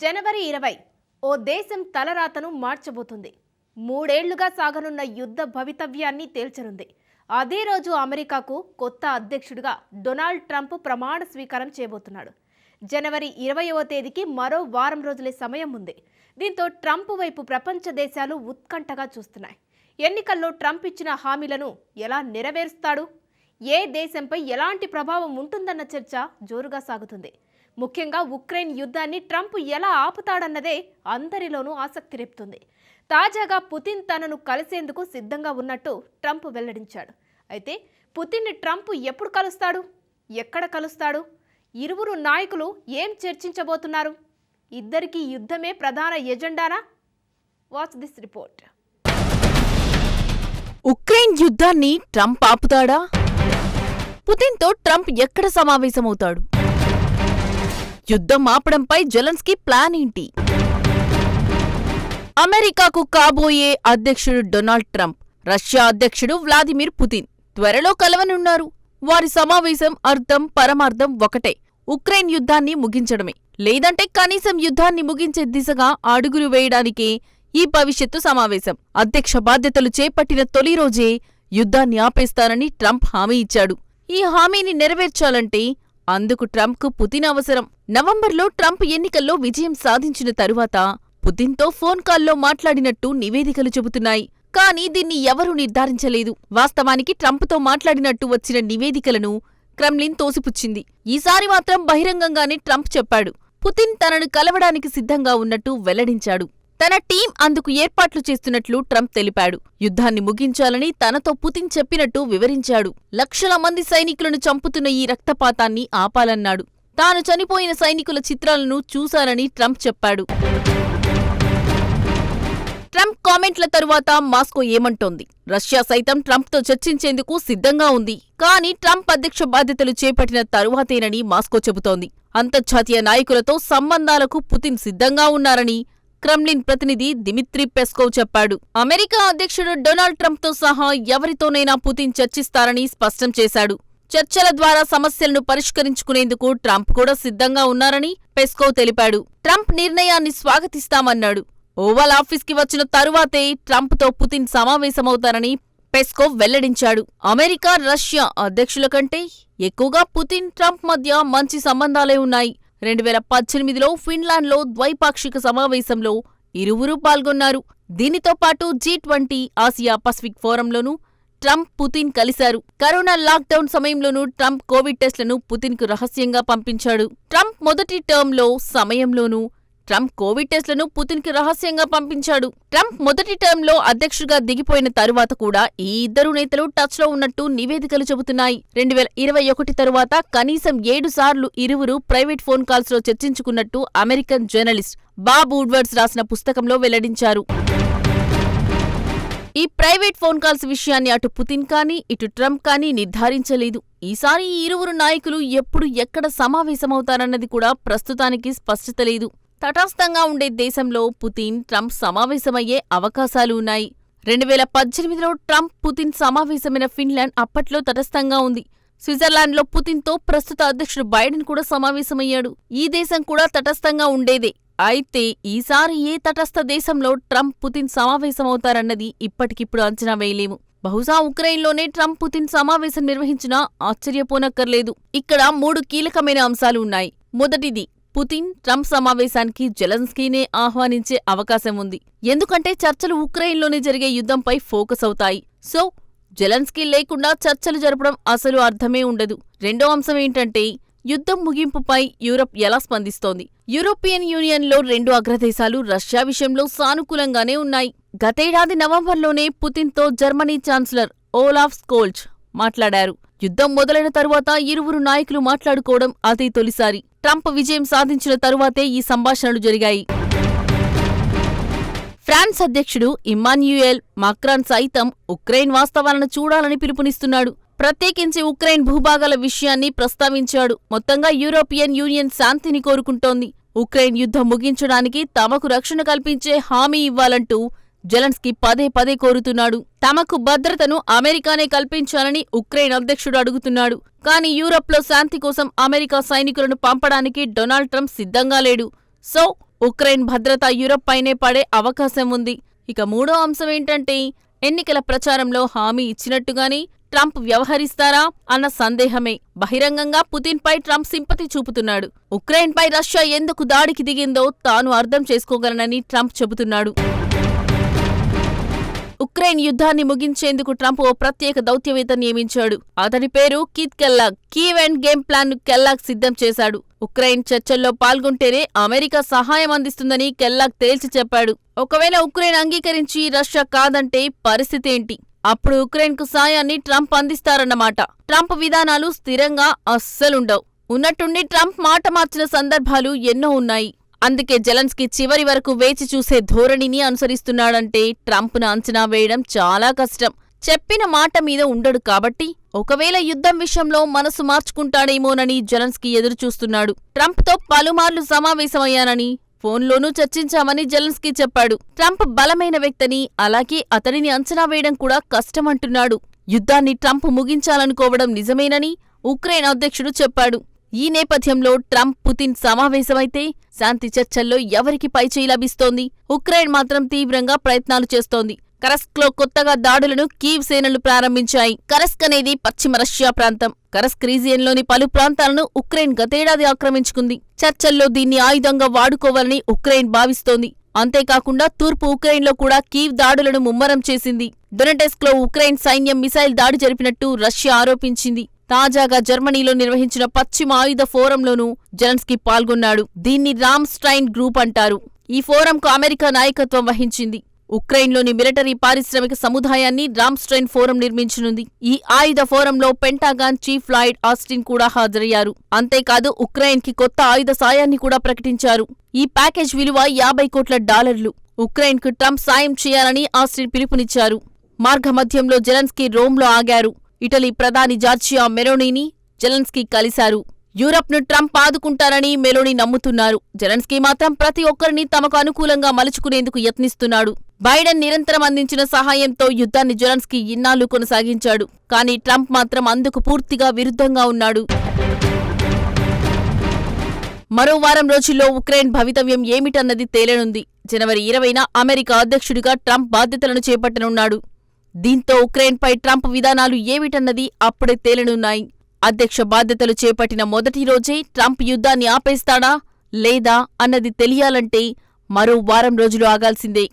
జనవరి 20 ఓ దేశం తలరాతను మార్చబోతుంది. 3 ఏళ్లుగా సాగనున్న యుద్ధ భవితవ్యాన్ని తేల్చనుంది. అదే రోజు అమెరికాకు కొత్త అధ్యక్షుడిగా డొనాల్డ్ ట్రంప్ ప్రమాణ స్వీకారం చేయబోతున్నాడు. జనవరి 20వ తేదీకి మరో వారం రోజులే సమయం ఉంది. దీంతో ట్రంప్ వైపు ప్రపంచ దేశాలు ఉత్కంఠగా చూస్తున్నాయి. ఎన్నికల్లో ట్రంప్ ఇచ్చిన హామీలను ఎలా నెరవేరుస్తాడు? ఏ దేశంపై ఎలాంటి ప్రభావం ఉంటుందన్న చర్చ జోరుగా సాగుతుంది. ముఖ్యంగా ఉక్రెయిన్ యుద్ధాన్ని ట్రంప్ ఎలా ఆపుతాడన్నదే అందరిలోనూ ఆసక్తి రేపుతుంది. తాజాగా పుతిన్ తనను కలిసేందుకు సిద్ధంగా ఉన్నట్టు ట్రంప్ వెల్లడించాడు. అయితే పుతిన్ని ట్రంప్ ఎప్పుడు కలుస్తాడు? ఎక్కడ కలుస్తాడు? ఇరువురు నాయకులు ఏం చర్చించబోతున్నారు? ఇద్దరికీ యుద్ధమే ప్రధాన ఎజెండానా? Watch this report. ఉక్రెయిన్ యుద్ధాన్ని ట్రంప్ ఆపుతాడా? పుతిన్తో ట్రంప్ ఎక్కడ సమావేశమవుతాడు? యుద్ధం ఆపడంపై జెలెన్స్కీ ప్లాన్ ఏంటి? అమెరికాకు కాబోయే అధ్యక్షుడు డొనాల్డ్ ట్రంప్, రష్యా అధ్యక్షుడు వ్లాదిమిర్ పుతిన్ త్వరలో కలవనున్నారు. వారి సమావేశం అర్థం పరమార్థం ఒకటే, ఉక్రెయిన్ యుద్ధాన్ని ముగించడమే. లేదంటే కనీసం యుద్ధాన్ని ముగించే దిశగా అడుగులు వేయడానికే ఈ భవిష్యత్తు సమావేశం. అధ్యక్ష బాధ్యతలు చేపట్టిన తొలి రోజే యుద్ధాన్ని ఆపేస్తానని ట్రంప్ హామీ ఇచ్చాడు. ఈ హామీని నెరవేర్చాలంటే అందుకు ట్రంప్కు పుతిన్ అవసరం. నవంబర్లో ట్రంప్ ఎన్నికల్లో విజయం సాధించిన తరువాత పుతిన్తో ఫోన్ కాల్లో మాట్లాడినట్టు నివేదికలు చెబుతున్నాయి. కానీ దీన్ని ఎవరూ నిర్ధారించలేదు. వాస్తవానికి ట్రంప్తో మాట్లాడినట్టు వచ్చిన నివేదికలను క్రెమ్లిన్ తోసిపుచ్చింది. ఈసారి మాత్రం బహిరంగంగానే ట్రంప్ చెప్పాడు. పుతిన్ తనను కలవడానికి సిద్ధంగా ఉన్నట్టు వెల్లడించాడు. తన టీం అందుకు ఏర్పాట్లు చేస్తున్నట్లు ట్రంప్ తెలిపాడు. యుద్ధాన్ని ముగించాలని తనతో పుతిన్ చెప్పినట్టు వివరించాడు. లక్షల మంది సైనికులను చంపుతున్న ఈ రక్తపాతాన్ని ఆపాలన్నాడు. తాను చనిపోయిన సైనికుల చిత్రాలను చూశానని ట్రంప్ చెప్పాడు. ట్రంప్ కామెంట్ల తరువాత మాస్కో ఏమంటోంది? రష్యా సైతం ట్రంప్తో చర్చించేందుకు సిద్ధంగా ఉంది. కానీ ట్రంప్ అధ్యక్ష బాధ్యతలు చేపట్టిన తరువాతేనని మాస్కో చెబుతోంది. అంతర్జాతీయ నాయకులతో సంబంధాలకు పుతిన్ సిద్ధంగా ఉన్నారని క్రెమ్లిన్ ప్రతినిధి దిమిత్రీ పెస్కోవ్ చెప్పాడు. అమెరికా అధ్యక్షుడు డొనాల్డ్ ట్రంప్తో సహా ఎవరితోనైనా పుతిన్ చర్చిస్తారని స్పష్టం చేశాడు. చర్చల ద్వారా సమస్యలను పరిష్కరించుకునేందుకు ట్రంప్ కూడా సిద్ధంగా ఉన్నారని పెస్కోవ్ తెలిపాడు. ట్రంప్ నిర్ణయాన్ని స్వాగతిస్తామన్నాడు. ఓవల్ ఆఫీస్కి వచ్చిన తరువాతే ట్రంప్తో పుతిన్ సమావేశమవుతారని పెస్కోవ్ వెల్లడించాడు. అమెరికా, రష్యా అధ్యక్షుల కంటే ఎక్కువగా పుతిన్, ట్రంప్ మధ్య మంచి సంబంధాలే ఉన్నాయి. 2018లో ఫిన్లాండ్లో ద్వైపాక్షిక సమావేశంలో ఇరువురూ పాల్గొన్నారు. దీనితో పాటు G20 ఆసియా పసిఫిక్ ఫోరంలోనూ ట్రంప్, పుతిన్ కలిశారు. కరోనా లాక్డౌన్ సమయంలోనూ ట్రంప్ కోవిడ్ టెస్టులను పుతిన్కు రహస్యంగా పంపించాడు. ట్రంప్ మొదటి టర్మ్లో సమయంలోనూ ట్రంప్ కోవిడ్ టెస్టులను పుతిన్కి రహస్యంగా పంపించాడు. ట్రంప్ మొదటి టర్మ్లో అధ్యక్షుడిగా దిగిపోయిన తరువాత కూడా ఈ ఇద్దరు నేతలు టచ్లో ఉన్నట్టు నివేదికలు చెబుతున్నాయి. 2021 తరువాత కనీసం 7 సార్లు ఇరువురు ప్రైవేట్ ఫోన్ కాల్స్లో చర్చించుకున్నట్టు అమెరికన్ జర్నలిస్ట్ బాబ్ వుడ్వర్డ్స్ రాసిన పుస్తకంలో వెల్లడించారు. ఈ ప్రైవేట్ ఫోన్ కాల్స్ విషయాన్ని అటు పుతిన్ కానీ ఇటు ట్రంప్ కానీ నిర్ధారించలేదు. ఈసారి ఈ ఇరువురు నాయకులు ఎప్పుడు ఎక్కడ సమావేశమవుతారన్నది కూడా ప్రస్తుతానికి స్పష్టత లేదు. తటస్థంగా ఉండే దేశంలో పుతిన్, ట్రంప్ సమావేశమయ్యే అవకాశాలు ఉన్నాయి. 2018లో ట్రంప్, పుతిన్ సమావేశమైన ఫిన్లాండ్ అప్పట్లో తటస్థంగా ఉంది. స్విట్జర్లాండ్లో పుతిన్తో ప్రస్తుత అధ్యక్షుడు బైడెన్ కూడా సమావేశమయ్యాడు. ఈ దేశం కూడా తటస్థంగా ఉండేదే. అయితే ఈసారి ఏ తటస్థ దేశంలో ట్రంప్, పుతిన్ సమావేశమవుతారన్నది ఇప్పటికిప్పుడు అంచనా వేయలేము. బహుశా ఉక్రెయిన్లోనే ట్రంప్, పుతిన్ సమావేశం నిర్వహించినా ఆశ్చర్యపోనక్కర్లేదు. ఇక్కడ 3 కీలకమైన అంశాలు ఉన్నాయి. మొదటిది, పుతిన్, ట్రంప్ సమావేశానికి జెలెన్స్కీనే ఆహ్వానించే అవకాశం ఉంది. ఎందుకంటే చర్చలు ఉక్రెయిన్లోనే జరిగే యుద్ధంపై ఫోకస్ అవుతాయి. సో జెలెన్స్కీ లేకుండా చర్చలు జరపడం అసలు అర్థమే ఉండదు. రెండో అంశం ఏంటంటే యుద్ధం ముగింపుపై యూరప్ ఎలా స్పందిస్తోంది? యూరోపియన్ యూనియన్లో 2 అగ్రదేశాలు రష్యా విషయంలో సానుకూలంగానే ఉన్నాయి. గతేడాది నవంబర్లోనే పుతిన్తో జర్మనీ ఛాన్సలర్ ఓలాఫ్ స్కోల్జ్ మాట్లాడారు. యుద్ధం మొదలైన తరువాత ఇరువురు నాయకులు మాట్లాడుకోవడం అదే తొలిసారి. ట్రంప్ విజయం సాధించిన తరువాతే ఈ సంభాషణలు జరిగాయి. ఫ్రాన్స్ అధ్యక్షుడు ఇమ్మాన్యుయేల్ మాక్రాన్ సైతం ఉక్రెయిన్ వాస్తవాలను చూడాలని పిలుపునిస్తున్నాడు. ప్రత్యేకించి ఉక్రెయిన్ భూభాగాల విషయాన్ని ప్రస్తావించాడు. మొత్తంగా యూరోపియన్ యూనియన్ శాంతిని కోరుకుంటోంది. ఉక్రెయిన్ యుద్ధం ముగించడానికి తమకు రక్షణ కల్పించే హామీ ఇవ్వాలంటూ జెలెన్స్కీ పదే పదే కోరుతున్నాడు. తమకు భద్రతను అమెరికానే కల్పించాలని ఉక్రెయిన్ అధ్యక్షుడు అడుగుతున్నాడు. కానీ యూరప్లో శాంతి కోసం అమెరికా సైనికులను పంపడానికి డొనాల్డ్ ట్రంప్ సిద్ధంగా లేడు. సో ఉక్రెయిన్ భద్రత యూరప్ పైనే పడే అవకాశం ఉంది. ఇక మూడో అంశం ఏంటంటే, ఎన్నికల ప్రచారంలో హామీ ఇచ్చినట్టుగానే ట్రంప్ వ్యవహరిస్తారా అన్న సందేహమే. బహిరంగంగా పుతిన్పై ట్రంప్ సింపతి చూపుతున్నాడు. ఉక్రెయిన్పై రష్యా ఎందుకు దాడికి దిగిందో తాను అర్థం చేసుకోగలనని ట్రంప్ చెబుతున్నాడు. ఉక్రెయిన్ యుద్ధాన్ని ముగించేందుకు ట్రంప్ ఓ ప్రత్యేక దౌత్యవేత్త నియమించాడు. అతడి పేరు Keith Kellogg. Kyiv and game plan ను కెల్లాగ్ సిద్ధం చేశాడు. ఉక్రెయిన్ చర్చల్లో పాల్గొంటేనే అమెరికా సహాయం అందిస్తుందని కెల్లాగ్ తేల్చి చెప్పాడు. ఒకవేళ ఉక్రెయిన్ అంగీకరించి రష్యా కాదంటే పరిస్థితి ఏంటి? అప్పుడు ఉక్రెయిన్కు సాయాన్ని ట్రంప్ అందిస్తారన్నమాట. ట్రంప్ విధానాలు స్థిరంగా అస్సలుండవు. ఉన్నట్టుండి ట్రంప్ మాట మార్చిన సందర్భాలు ఎన్నో ఉన్నాయి. అందుకే జెలెన్స్కీ చివరి వరకు వేచి చూసే ధోరణిని అనుసరిస్తున్నాడంటే ట్రంప్ను అంచనా వేయడం చాలా కష్టం. చెప్పిన మాట మీద ఉండడు కాబట్టి ఒకవేళ యుద్ధం విషయంలో మనసు మార్చుకుంటాడేమోనని జెలెన్స్కీ ఎదురుచూస్తున్నాడు. ట్రంప్తో పలుమార్లు సమావేశమయ్యానని, ఫోన్లోనూ చర్చించామని జెలెన్స్కీ చెప్పాడు. ట్రంప్ బలమైన వ్యక్తని, అలాగే అతడిని అంచనా వేయడం కూడా కష్టమంటున్నాడు. యుద్ధాన్ని ట్రంప్ ముగించాలనుకోవడం నిజమేనని ఉక్రెయిన్ అధ్యక్షుడు చెప్పాడు. ఈ నేపథ్యంలో ట్రంప్ పుతిన్ సమావేశమైతే శాంతి చర్చల్లో ఎవరికి పైచేయి లభిస్తోంది? ఉక్రెయిన్ మాత్రం తీవ్రంగా ప్రయత్నాలు చేస్తోంది. కరస్క్లో కొత్తగా దాడులను కీవ్ సేనలు ప్రారంభించాయి. కరస్క్ అనేది పశ్చిమ రష్యా ప్రాంతం. కరస్క్ రీజియన్లోని పలు ప్రాంతాలను ఉక్రెయిన్ గతేడాది ఆక్రమించుకుంది. చర్చల్లో దీన్ని ఆయుధంగా వాడుకోవాలని ఉక్రెయిన్ భావిస్తోంది. అంతేకాకుండా తూర్పు ఉక్రెయిన్లో కూడా కీవ్ దాడులను ముమ్మరం చేసింది. డొనెటెస్క్లో ఉక్రెయిన్ సైన్యం మిసైల్ దాడి జరిపినట్టు రష్యా ఆరోపించింది. తాజాగా జర్మనీలో నిర్వహించిన పశ్చిమ ఆయుధ ఫోరంలోనూ జెలెన్స్కీ పాల్గొన్నాడు. దీన్ని రామ్ స్టైన్ గ్రూప్ అంటారు. ఈ ఫోరంకు అమెరికా నాయకత్వం వహించింది. ఉక్రెయిన్లోని మిలిటరీ పారిశ్రామిక సముదాయాన్ని రామ్ స్టైన్ ఫోరం నిర్మించనుంది. ఈ ఆయుధ ఫోరంలో పెంటాగాన్ చీఫ్ లాయిడ్ ఆస్టిన్ కూడా హాజరయ్యారు. అంతేకాదు ఉక్రెయిన్కి కొత్త ఆయుధ సాయాన్ని కూడా ప్రకటించారు. ఈ ప్యాకేజ్ విలువ $50 కోట్ల. ఉక్రెయిన్కు ట్రంప్ సాయం చేయాలని ఆస్టిన్ పిలుపునిచ్చారు. మార్గమధ్యంలో జెలెన్స్కీ రోమ్లో ఆగారు. ఇటలీ ప్రధాని జార్జియా మెలోనీని జెలెన్స్కీ కలిశారు. యూరప్ను ట్రంప్ ఆదుకుంటారని మెలోనీ నమ్ముతున్నారు. జెలెన్స్కీ మాత్రం ప్రతి ఒక్కరిని తమకు అనుకూలంగా మలుచుకునేందుకు యత్నిస్తున్నాడు. బైడెన్ నిరంతరం అందించిన సహాయంతో యుద్ధాన్ని జెలెన్స్కీ ఇన్నాళ్లు కొనసాగించాడు. కానీ ట్రంప్ మాత్రం అందుకు పూర్తిగా విరుద్ధంగా ఉన్నాడు. మరో వారం రోజుల్లో ఉక్రెయిన్ భవితవ్యం ఏమిటన్నది తేలనుంది. జనవరి 20న అమెరికా అధ్యక్షుడిగా ట్రంప్ బాధ్యతలను చేపట్టనున్నాడు. దీంతో ఉక్రెయిన్పై ట్రంప్ విధానాలు ఏమిటన్నది అప్పుడే తేలనున్నాయి. అధ్యక్ష బాధ్యతలు చేపట్టిన మొదటి రోజే ట్రంప్ యుద్ధాన్ని ఆపేస్తాడా లేదా అన్నది తెలియాలంటే మరో వారం రోజులు ఆగాల్సిందే.